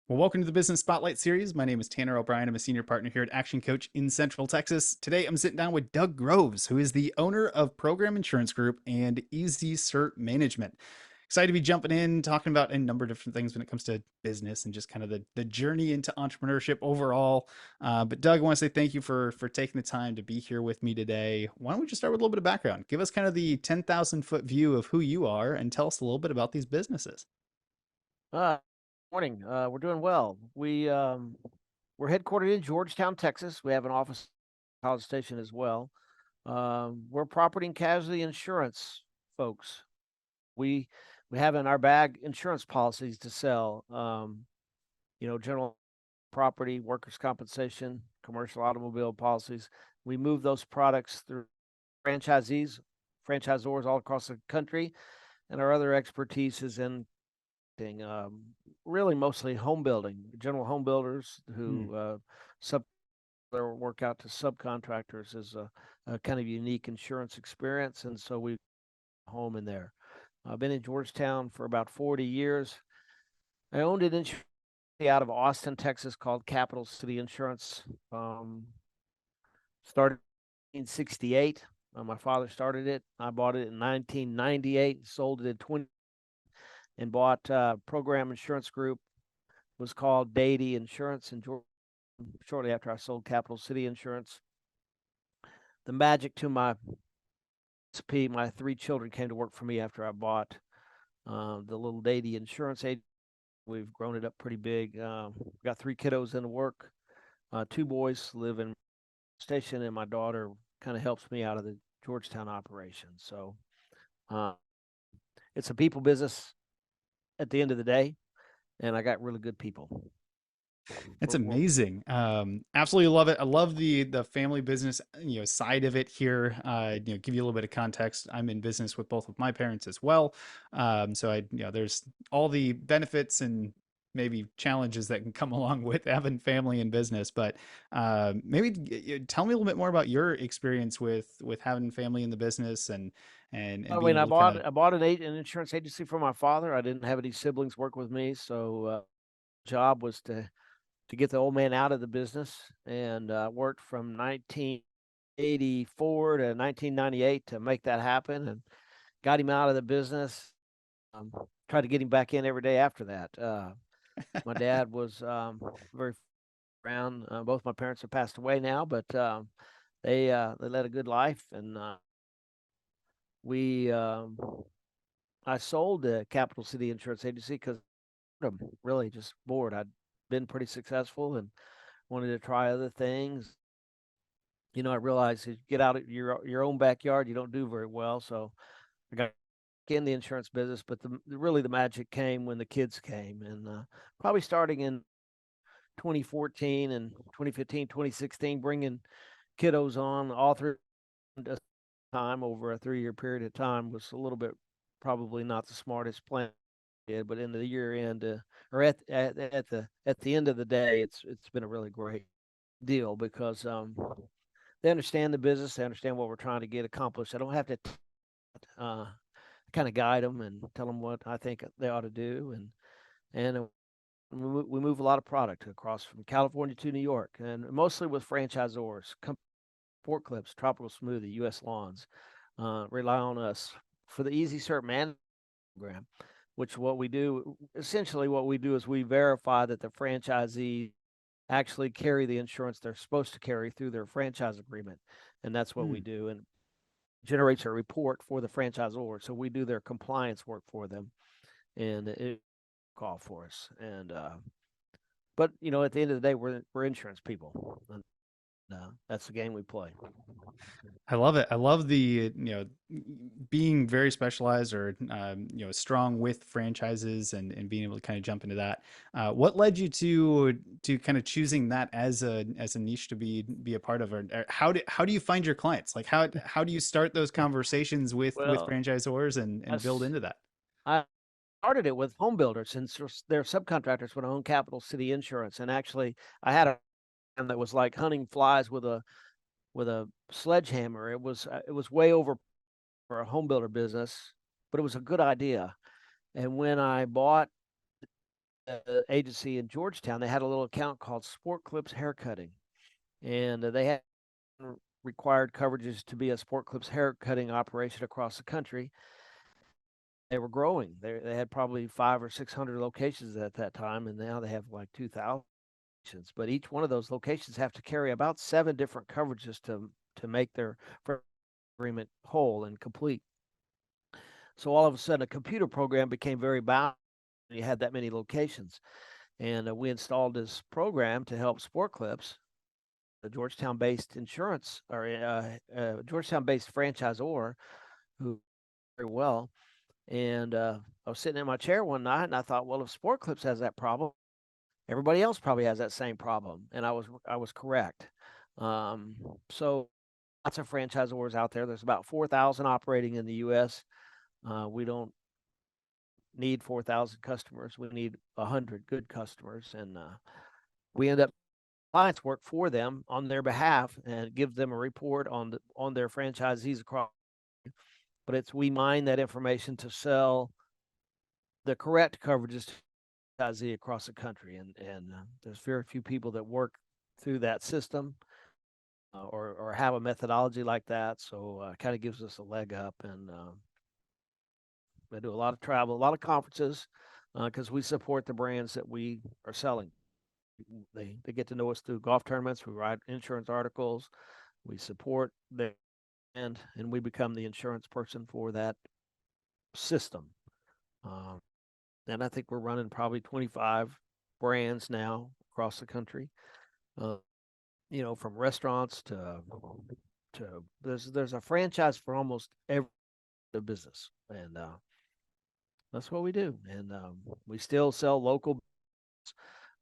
Well, welcome to the Business Spotlight series. My name is Tanner O'Brien. I'm a senior partner here at Action Coach in Central Texas. Today, I'm sitting down with Doug Groves, who is the owner of Program Insurance Group and Easy CERT Management. Excited to be jumping in, talking about a number of different things when it comes to business and just kind of the journey into entrepreneurship overall. But Doug, I want to say thank you for taking the time to be here with me today. Why don't we just start with a little bit of background? Give us kind of the 10,000-foot view of who you are and tell us a little bit about these businesses. Uh, Morning. We're doing well. We're headquartered in Georgetown, Texas. We have an office in College Station as well. We're property and casualty insurance folks. We we have in our bag insurance policies to sell. General property, workers' compensation, commercial automobile policies. We move those products through franchisors all across the country, and our other expertise is in really mostly home building, general home builders Hmm. who sub their work out to subcontractors is a kind of unique insurance experience, and so we home in there. I've been in Georgetown for about 40 years. I owned an insurance out of Austin, Texas, called Capital City Insurance. Started in '68. My father started it. I bought it in 1998, sold it in 20, and bought Program Insurance Group. Was called Beatty Insurance in Georgia shortly after I sold Capital City Insurance. The magic to my recipe, my three children came to work for me after I bought the little Beatty Insurance agency. We've grown it up pretty big. Got three kiddos in the work. Two boys live in station, and my daughter kind of helps me out of the Georgetown operation. So uh, it's a people business at the end of the day, and I got really good people. It's We're amazing. Absolutely love it. I love the family business, side of it here. Give you a little bit of context. I'm in business with both of my parents as well. So there's all the benefits and maybe challenges that can come along with having family and business. But maybe tell me a little bit more about your experience with having family in the business and I being mean, able to kind of. I bought an insurance agency for my father. I didn't have any siblings work with me, so job was to get the old man out of the business, and worked from 1984 to 1998 to make that happen, and got him out of the business. Um, Tried to get him back in every day after that. My dad was very around. Both my parents have passed away now, but they led a good life, and we I sold the Capital City Insurance Agency because I'm really just bored. I'd been pretty successful and wanted to try other things. I realized you get out of your own backyard, you don't do very well. So I got in the insurance business, but really the magic came when the kids came, and probably starting in 2014 and 2015, 2016, bringing kiddos on all through the time over a 3-year period of time was a little bit probably not the smartest plan. But in the year end, or at the end of the day, it's been a really great deal because they understand the business, they understand what we're trying to get accomplished. I don't have to uh, kind of guide them and tell them what I think they ought to do, and we move a lot of product across from California to New York, and mostly with franchisors, Sport Clips, Tropical Smoothie, U.S. Lawns, rely on us for the Easy Cert Management Program, which what we do is we verify that the franchisee actually carry the insurance they're supposed to carry through their franchise agreement. And that's what we Hmm. do. And generates a report for the franchisor. So we do their compliance work for them, and it call for us. And but at the end of the day, we're insurance people, and that's the game we play. I love it. I love the, being very specialized or, strong with franchises and being able to kind of jump into that. What led you to kind of choosing that as a niche to be a part of, or how do you find your clients? Like how do you start those conversations with Well, franchisors and build I into that? I started it with home builders, and so their subcontractors would own Capital City Insurance. And actually, I had a and that was like hunting flies with a sledgehammer. It was way over for a home builder business, but it was a good idea. And when I bought agency in Georgetown, they had a little account called Sport Clips Haircutting, and they had required coverages to be a Sport Clips haircutting operation across the country. They were growing. They had probably 500 or 600 locations at that time, and now they have like 2,000. But each one of those locations have to carry about 7 different coverages to make their agreement whole and complete. So all of a sudden, a computer program became very bound. You had that many locations, and we installed this program to help Sport Clips, the Georgetown-based insurance or Georgetown-based franchisor, who very well. And I was sitting in my chair one night, and I thought, well, if Sport Clips has that problem, everybody else probably has that same problem. And I was correct. So lots of franchisors out there. There's about 4,000 operating in the U.S. We don't need 4,000 customers. We need 100 good customers, and we end up clients work for them on their behalf and give them a report on their franchisees across. But we mine that information to sell the correct coverages to franchisee across the country, and there's very few people that work through that system or have a methodology like that. So it kind of gives us a leg up, and I do a lot of travel, a lot of conferences, because we support the brands that we are selling. They get to know us through golf tournaments. We write insurance articles. We support their brand, and we become the insurance person for that system. And I think we're running probably 25 brands now across the country. From restaurants to there's a franchise for almost every business, and that's what we do. And we still sell local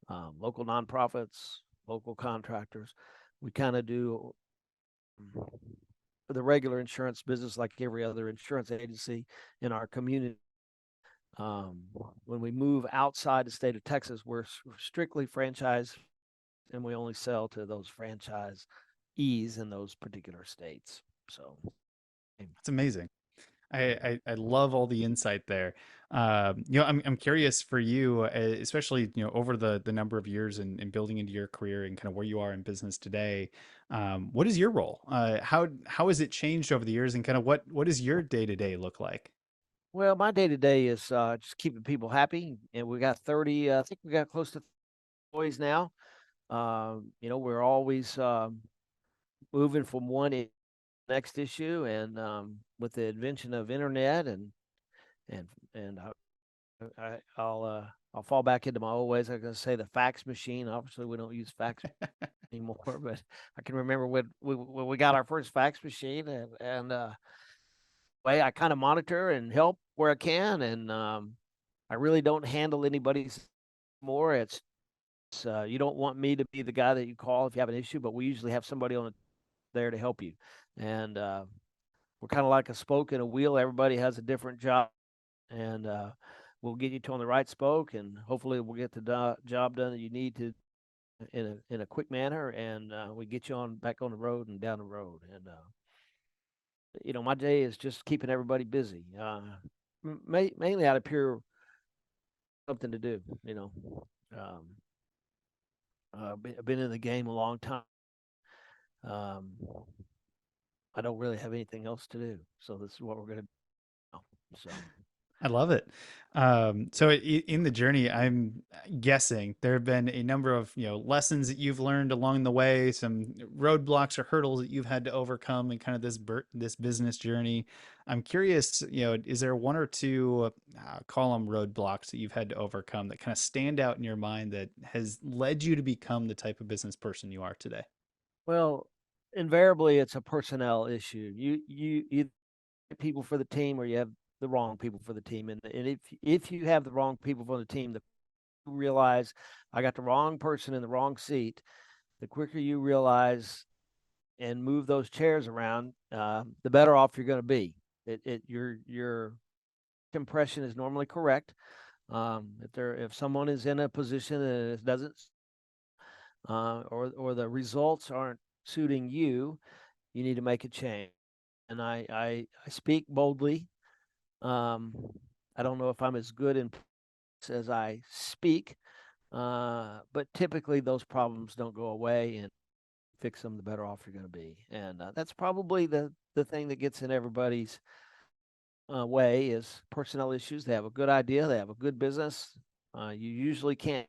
nonprofits, local contractors. We kind of do the regular insurance business like every other insurance agency in our community. When we move outside the state of Texas, we're strictly franchise, and we only sell to those franchisees in those particular states. So It's amazing. I love all the insight there. I'm curious for you, especially over the number of years and building into your career and kind of where you are in business today. What is your role? How has it changed over the years, and kind of what does your day to day look like? well, my day to day is just keeping people happy, and we got 30. I think we got close to employees now. We're always moving from one next issue, and with the invention of internet and I'll fall back into my old ways. I'm going to say the fax machine. Obviously, we don't use fax anymore, but I can remember when we got our first fax machine, and way I kind of monitor and help where I can, and I really don't handle anybody's more. It's you don't want me to be the guy that you call if you have an issue, but we usually have somebody on there to help you, and we're kind of like a spoke in a wheel. Everybody has a different job, and we'll get you on the right spoke, and hopefully we'll get the job done that you need to in a quick manner, and we get you back on the road and down the road. And my day is just keeping everybody busy, mainly out of pure something to do. I've been in the game a long time. I don't really have anything else to do, so this is what we're going to do. So I love it. So in the journey, I'm guessing there have been a number of lessons that you've learned along the way, some roadblocks or hurdles that you've had to overcome in kind of this business journey. I'm curious, is there one or two call them roadblocks that you've had to overcome that kind of stand out in your mind that has led you to become the type of business person you are today? well, invariably it's a personnel issue. You either get people for the team or you have the wrong people for the team, and if you have the wrong people for the team, the you realize I got the wrong person in the wrong seat, the quicker you realize and move those chairs around, the better off you're going to be. Your impression is normally correct. If someone is in a position and it doesn't, or the results aren't suiting you, you need to make a change. And I speak boldly. I don't know if I'm as good in as I speak, but typically those problems don't go away, and fix them, the better off you're going to be. And that's probably the thing that gets in everybody's way is personnel issues. They have a good idea, they have a good business. You usually can't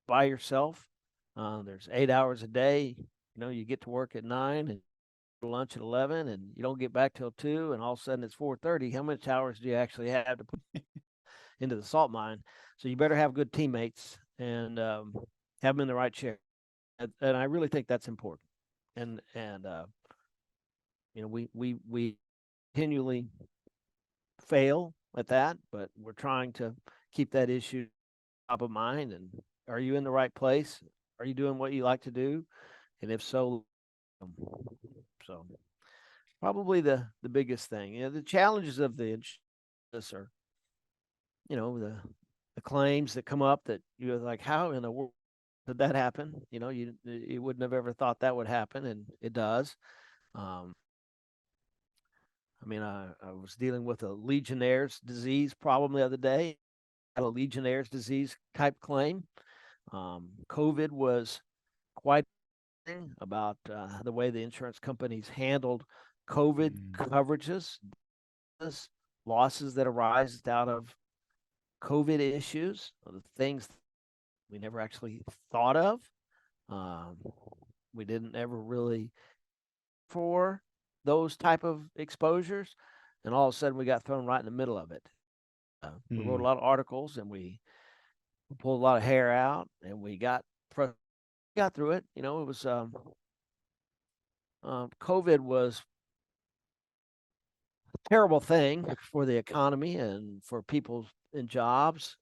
by yourself. There's 8 hours a day. You get to work at 9 and lunch at 11, and you don't get back till 2, and all of a sudden it's 4:30. How many hours do you actually have to put into the salt mine? So you better have good teammates and have them in the right chair. And I really think that's important. And we continually fail at that, but we're trying to keep that issue top of mind. And are you in the right place? Are you doing what you like to do? And if so, so probably the biggest thing. The challenges of the insurance are, the claims that come up that you're like, how in the world did that happen? You wouldn't have ever thought that would happen, and it does. I was dealing with a Legionnaire's disease problem the other day. Had a Legionnaire's disease type claim. COVID was quite about the way the insurance companies handled COVID coverages, losses that arise out of COVID issues, the things we never actually thought of. We didn't ever really for those type of exposures, and all of a sudden we got thrown right in the middle of it. We wrote a lot of articles, and we pulled a lot of hair out, and we got through it. It was COVID was a terrible thing for the economy and for people in jobs.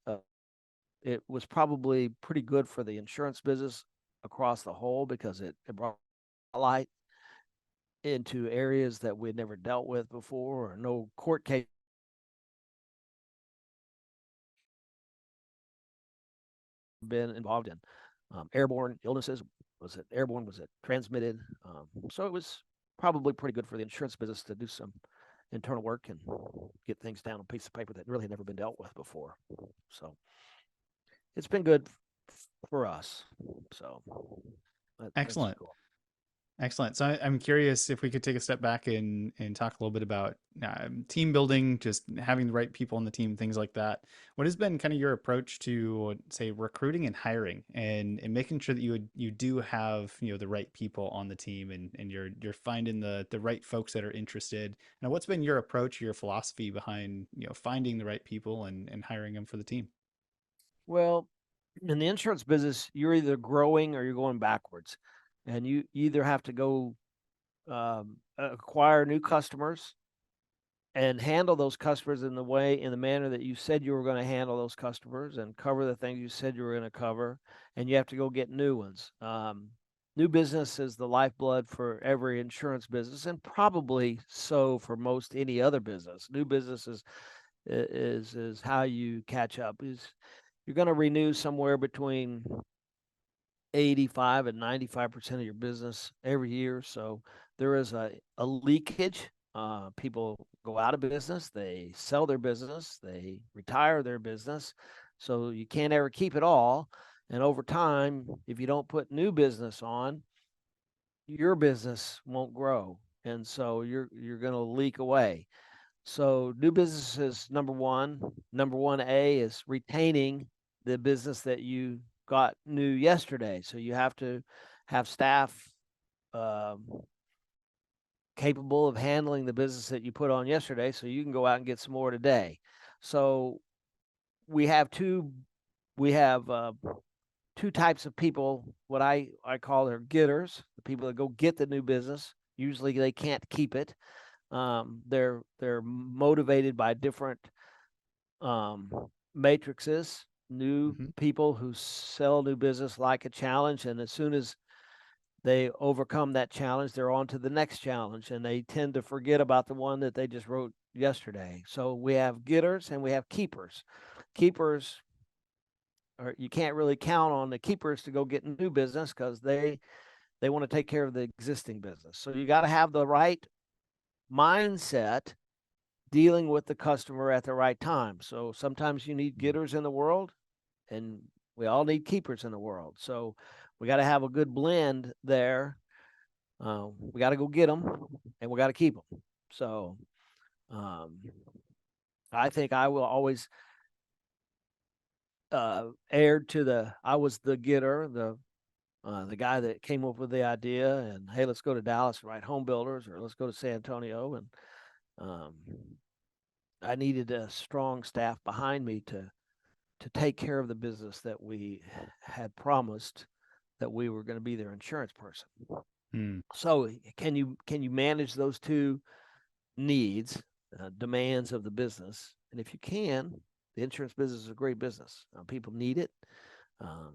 It was probably pretty good for the insurance business across the whole because it brought light into areas that we'd never dealt with before, or no court case been involved in. Airborne illnesses, was it transmitted? So it was probably pretty good for the insurance business to do some internal work and get things down on a piece of paper that really had never been dealt with before. So it's been good for us. So Excellent. cool. Excellent. So I'm curious if we could take a step back and talk a little bit about team building, just having the right people on the team, things like that. What has been kind of your approach to, say, recruiting and hiring, and making sure that you do have the right people on the team, and you're finding the right folks that are interested. Now, what's been your approach, your philosophy behind finding the right people and hiring them for the team? Well, in the insurance business, you're either growing or you're going backwards, and you either have to go acquire new customers and handle those customers in the manner that you said you were going to handle those customers and cover the things you said you were going to cover, and you have to go get new ones. New business is the lifeblood for every insurance business, and probably so for most any other business. New business is how you catch up. You're going to renew somewhere between 85 and 95% of your business every year. So there is a leakage. People go out of business, they sell their business, they retire their business. So you can't ever keep it all. And over time, if you don't put new business on, your business won't grow. And so you're going to leak away. So new business is number one. Number 1A is retaining the business that you got new yesterday. So you have to have staff capable of handling the business that you put on yesterday, so you can go out and get some more today. So we have two types of people, what I call their getters, the people that go get the new business. Usually they can't keep it. They're motivated by different matrices. New people who sell new business like a challenge, and as soon as they overcome that challenge, they're on to the next challenge, and they tend to forget about the one that they just wrote yesterday. So we have getters and we have keepers. Keepers, or you can't really count on the keepers to go get new business because they want to take care of the existing business. So you got to have the right mindset dealing with the customer at the right time. So sometimes you need getters in the world, and we all need keepers in the world. So we got to have a good blend there. We got to go get them, and we got to keep them. So um, I think I will always err to the. I was the getter, the guy that came up with the idea, and hey, let's go to Dallas and write home builders, or let's go to San Antonio, and um, I needed a strong staff behind me to take care of the business that we had promised that we were going to be their insurance person. Hmm. So can you manage those two needs, demands of the business? And if you can, the insurance business is a great business. People need it. Um,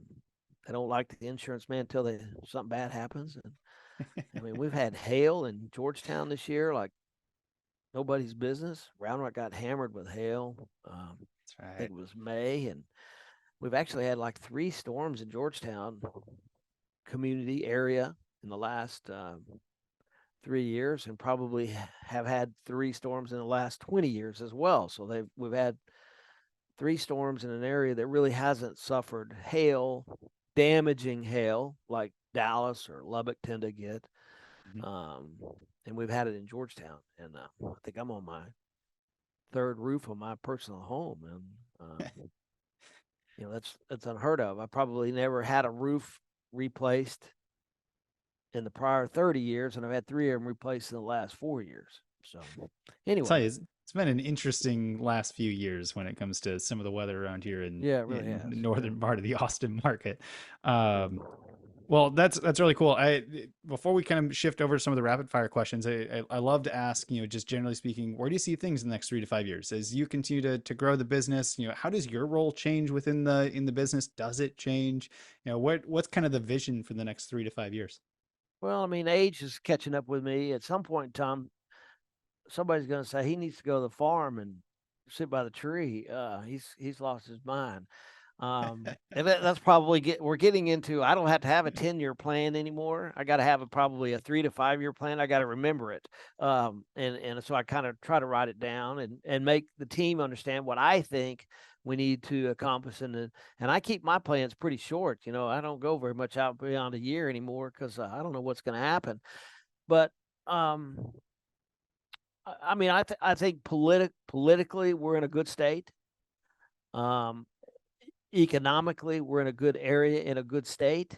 they don't like the insurance man until something bad happens. And I mean, we've had hail in Georgetown this year, like nobody's business. Round Rock got hammered with hail. That's I right. think it was May, and we've actually had like 3 storms in Georgetown community area in the last 3 years, and probably have had 3 storms in the last 20 years as well. So we've had 3 storms in an area that really hasn't suffered hail, damaging hail like Dallas or Lubbock tend to get. Mhm. Um, and we've had it in Georgetown, and I think I'm on my third roof of my personal home, and that's unheard of. I probably never had a roof replaced in the prior 30 years, and I've had 3 of them replaced in the last 4 years. So, Tell anyway, you, it's been an interesting last few years when it comes to some of the weather around here yeah, it really in the has. Yeah. northern part of the Austin market. Yeah. Um, well, that's really cool. Before we kind of shift over to some of the rapid fire questions, I love to ask, just generally speaking, where do you see things in the next 3 to 5 years as you continue to grow the business? How does your role change within the business? Does it change? What's kind of the vision for the next 3 to 5 years? Well, I mean, age is catching up with me. At some point in time, somebody's going to say he needs to go to the farm and sit by the tree. He's lost his mind. And that's probably we're getting into. I don't have to have a 10-year plan anymore. I got to have probably a 3 to 5 year plan. I got to remember it. And so I kind of try to write it down and make the team understand what I think we need to accomplish. And I keep my plans pretty short. I don't go very much out beyond a year anymore because I don't know what's going to happen. But um, I mean, I think politically we're in a good state. Um, Economically, we're in a good area in a good state.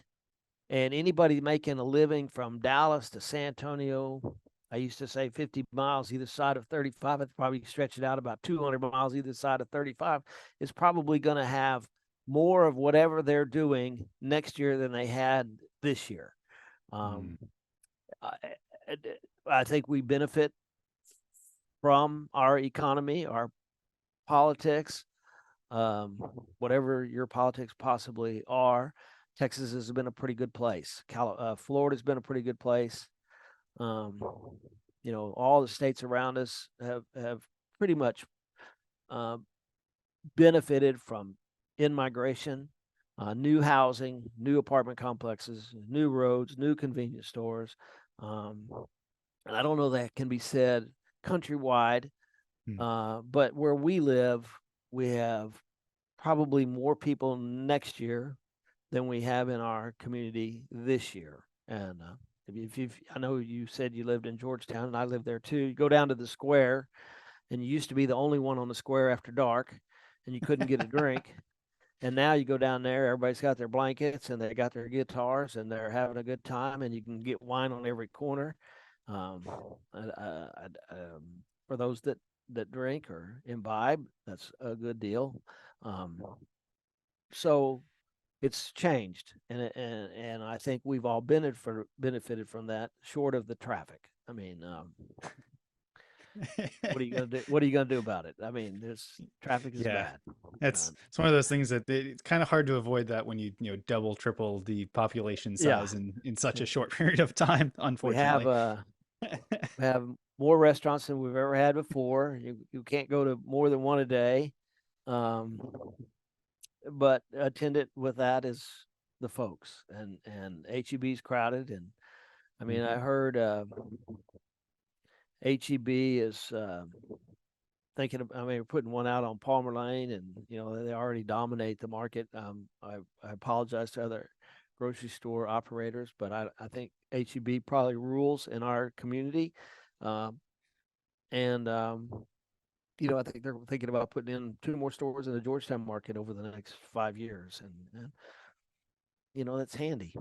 And anybody making a living from Dallas to San Antonio, I used to say 50 miles either side of 35. It's probably stretch it out about 200 miles either side of 35. Is probably going to have more of whatever they're doing next year than they had this year. Hmm. Um, I, I think we benefit from our economy, our politics, um, whatever your politics possibly are. Texas has been a pretty good place. Florida's been a pretty good place. Um, all the states around us have pretty much uh, benefited from in migration, new housing, new apartment complexes, new roads, new convenience stores. Um, and I don't know that can be said countrywide, Hmm. but where we live, we have probably more people next year than we have in our community this year. And I know you said you lived in Georgetown, and I live there too. You go down to the square, and you used to be the only one on the square after dark, and you couldn't get a drink. And now you go down there, everybody's got their blankets and they got their guitars and they're having a good time, and you can get wine on every corner. Um, for those that drink or imbibe, that's a good deal. Um, so it's changed, and I think we've all benefited from that, short of the traffic. I mean, what are you gonna do? What are you gonna do about it? I mean, there's traffic is Yeah. bad. Uh, It's one of those things that it's kind of hard to avoid that when you double, triple the population yeah, size in such a short period of time, we have unfortunately. we have more restaurants than we've ever had before. You can't go to more than one a day. Um, but attendant with that is the folks, and HEB's crowded, and I mean, Mhm. I heard HEB is thinking of, I mean, we're putting one out on Palmer Lane, and they already dominate the market. I apologize to other grocery store operators, but I think HEB probably rules in our community. Um, and I think they're thinking about putting in 2 more stores in the Georgetown market over the next 5 years, and that's handy.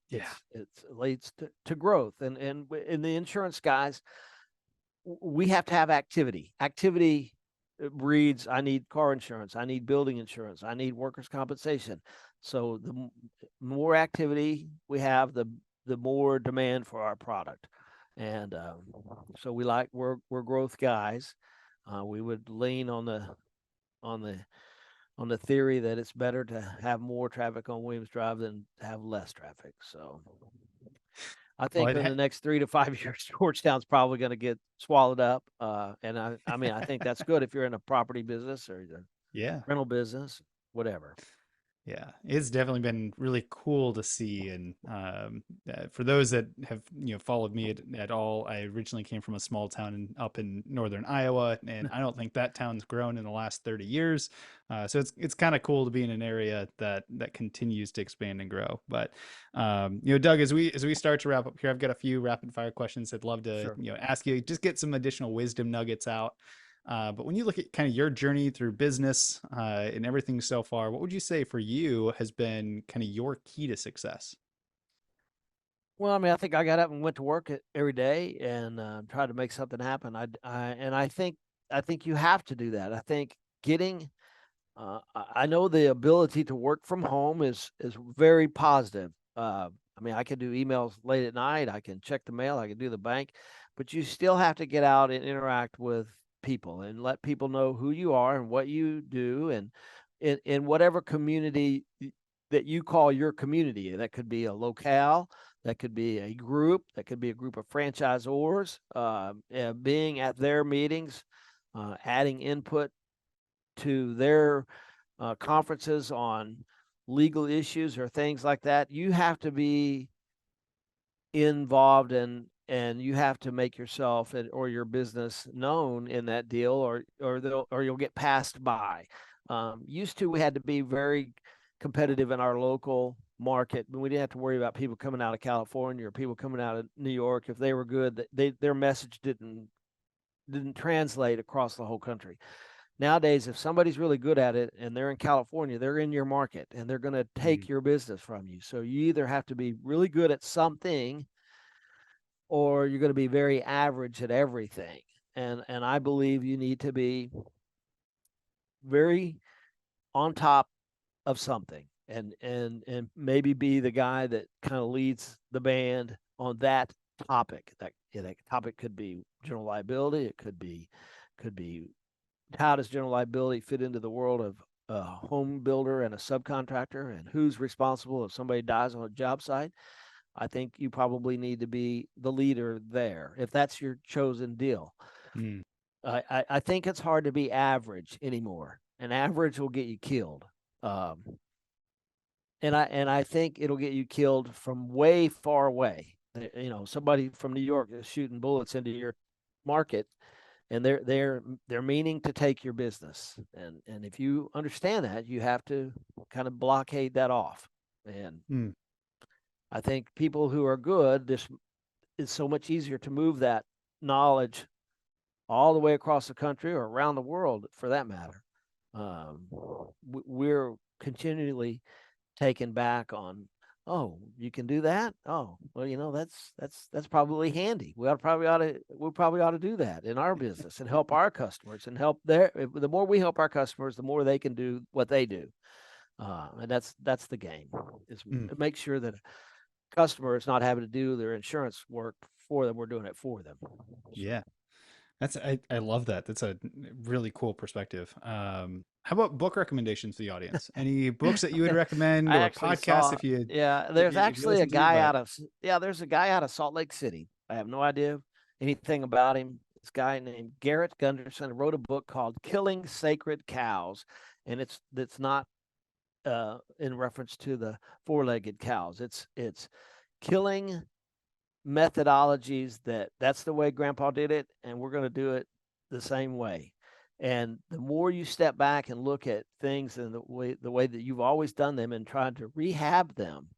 Yeah. It leads to growth, and in the insurance guys, we have to have activity. Activity breeds, I need car insurance, I need building insurance, I need workers' compensation. So the more activity we have, the more demand for our product. And so we're growth guys. We would lean on the theory that it's better to have more traffic on Williams Drive than have less traffic. So I Well, think in the next 3 to 5 years, Georgetown's probably going to get swallowed up. And I mean, I think that's good if you're in a property business or the yeah. rental business, whatever. Yeah, it's definitely been really cool to see. And for those that have followed me at all, I originally came from a small town up in northern Iowa, and I don't think that town's grown in the last 30 years. So it's kind of cool to be in an area that continues to expand and grow. But Doug, as we start to wrap up here, I've got a few rapid fire questions I'd love to Sure. ask you, just get some additional wisdom nuggets out. But when you look at kind of your journey through business and everything so far, what would you say for you has been kind of your key to success? Well, I mean, I think I got up and went to work every day and tried to make something happen. And I think you have to do that. I think getting I know the ability to work from home is very positive. I mean, I can do emails late at night, I can check the mail, I can do the bank, but you still have to get out and interact with people and let people know who you are and what you do, and in whatever community that you call your community. That could be a locale, that could be a group, that could be a group of franchisors, being at their meetings, adding input to their conferences on legal issues or things like that. You have to be involved and you have to make yourself or your business known in that deal, or you'll get passed by. Used to, we had to be very competitive in our local market, but we didn't have to worry about people coming out of California or people coming out of New York. If they were good, their message didn't translate across the whole country. Nowadays, if somebody's really good at it and they're in California, they're in your market and they're going to take your business from you. So you either have to be really good at something or you're going to be very average at everything. And I believe you need to be very on top of something, and maybe be the guy that kind of leads the band on that topic. That topic could be general liability. It could be how does general liability fit into the world of a home builder and a subcontractor, and who's responsible if somebody dies on a job site. I think you probably need to be the leader there if that's your chosen deal. Mm. I think it's hard to be average anymore. An average will get you killed. And I think it'll get you killed from way far away. Somebody from New York is shooting bullets into your market, and they're meaning to take your business. And if you understand that, you have to kind of blockade that off. And I think people who are good, this is so much easier to move that knowledge all the way across the country or around the world, for that matter. We're continually taken back on, oh, you can do that. Oh, well, that's probably handy. We probably ought to do that in our business and help our customers and help the more we help our customers, the more they can do what they do. And that's the game, is to make sure that a customer is not having to do their insurance work for them. We're doing it for them. So. Yeah. I love that. That's a really cool perspective. How about book recommendations to the audience? Any books that you would recommend, I or actually podcasts saw, if you yeah, if there's you if you actually a listen to, guy but there's a guy out of Salt Lake City. I have no idea anything about him. This guy named Garrett Gunderson wrote a book called Killing Sacred Cows, and it's not in reference to the four-legged cows. It's killing methodologies that's the way Grandpa did it, and we're going to do it the same way. And the more you step back and look at things in the way that you've always done them and trying to rehab them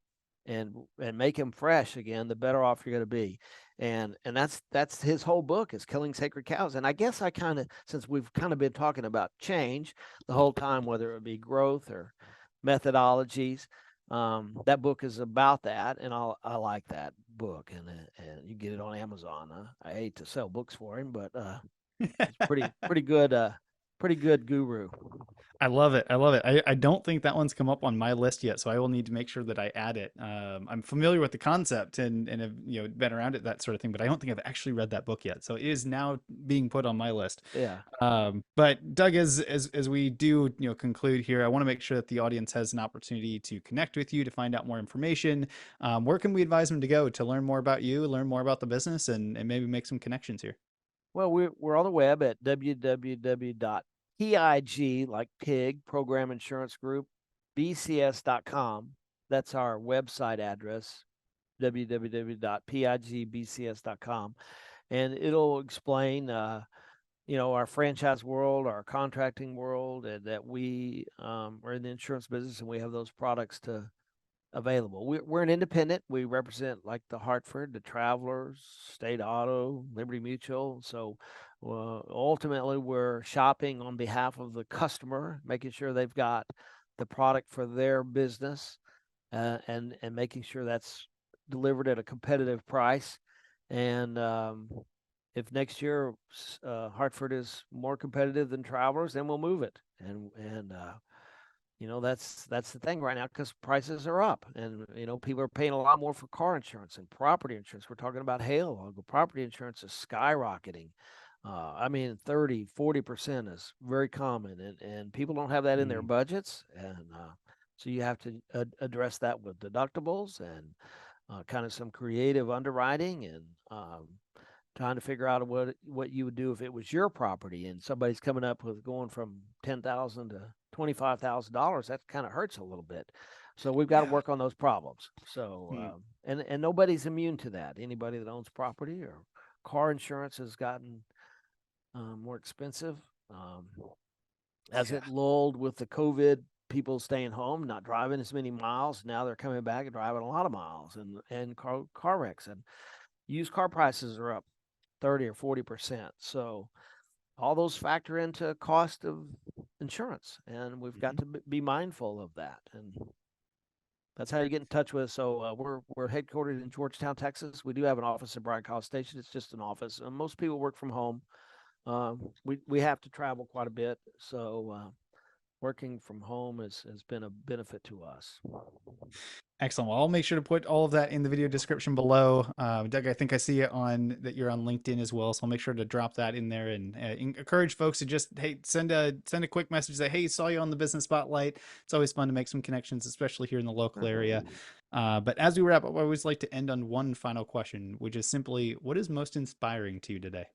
and make them fresh again, the better off you're going to be. And that's his whole book is Killing Sacred Cows. And I guess I kind of, since we've kind of been talking about change the whole time, whether it be growth or methodologies, that book is about that, and I like that book, and you get it on Amazon. I hate to sell books for him, but it's pretty good guru. I love it. I love it. I don't think that one's come up on my list yet, so I will need to make sure that I add it. I'm familiar with the concept and have been around it, that sort of thing, but I don't think I've actually read that book yet. So it is now being put on my list. Yeah. But Doug, as we do conclude here, I want to make sure that the audience has an opportunity to connect with you to find out more information. Where can we advise them to go to learn more about you, learn more about the business, and maybe make some connections here? Well, we're on the web at www.pig, like pig, Program Insurance Group, bcs.com. That's our website address, www.pigbcs.com. And it'll explain, our franchise world, our contracting world, and that we are in the insurance business and we have those products available. We're an independent. We represent like the Hartford, the Travelers, State Auto, Liberty Mutual. So ultimately, we're shopping on behalf of the customer, making sure they've got the product for their business, and making sure that's delivered at a competitive price. And if next year Hartford is more competitive than Travelers, then we'll move it. And that's the thing right now because prices are up, and people are paying a lot more for car insurance and property insurance. We're talking about hail. Property insurance is skyrocketing. I mean, 30-40% is very common, and people don't have that in their Mm. budgets, and so you have to address that with deductibles and kind of some creative underwriting and trying to figure out what you would do if it was your property and somebody's coming up with going from 10,000 to $25,000. That kind of hurts a little bit. So we've got to Yeah. work on those problems. So Mm. and nobody's immune to that. Anybody that owns property or car insurance has gotten more expensive as Yeah. it lulled with the COVID. People staying home, not driving as many miles. Now they're coming back and driving a lot of miles, and car wrecks and used car prices are up 30 or 40%. So all those factor into cost of insurance, and we've got Mhm. to be mindful of that. And that's how you get in touch with us. So we're headquartered in Georgetown, Texas. We do have an office in Bryan College Station. It's just an office. Most people work from home. We have to travel quite a bit, so working from home has been a benefit to us. Excellent. Well, I'll make sure to put all of that in the video description below. Doug, I think I see it on that you're on LinkedIn as well, so I'll make sure to drop that in there and encourage folks to just send a quick message say, hey, saw you on the Business Spotlight. It's always fun to make some connections, especially here in the local area. But as we wrap up, I always like to end on one final question, which is simply, what is most inspiring to you today?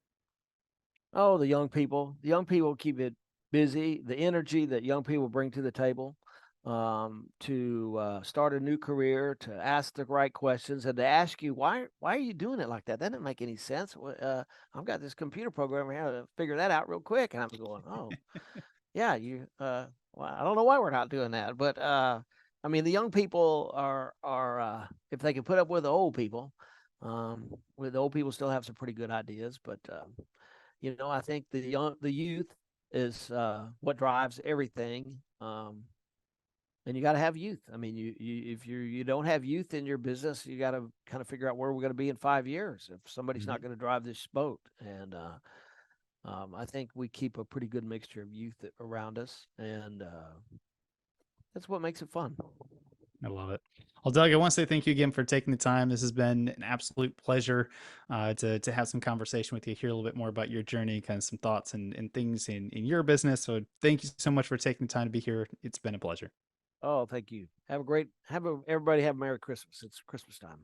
Oh, the young people. The young people keep it busy. The energy that young people bring to the table, to start a new career, to ask the right questions, and to ask you why are you doing it like that? That didn't make any sense. I've got this computer program here to figure that out real quick, and I'm going, oh yeah, well, I don't know why we're not doing that, but I mean, the young people are if they can put up with the old people, with the old people still have some pretty good ideas, but I think the youth is what drives everything. And you got to have youth. I mean, if you don't have youth in your business, you got to kind of figure out where we're going to be in 5 years if somebody's Mhm. not going to drive this boat. And I think we keep a pretty good mixture of youth around us, and that's what makes it fun. I love it. Well, Doug, I want to say thank you again for taking the time. This has been an absolute pleasure to have some conversation with you, hear a little bit more about your journey, kind of some thoughts and things in your business. So thank you so much for taking the time to be here. It's been a pleasure. Oh, thank you. Have a everybody have a Merry Christmas. It's Christmas time.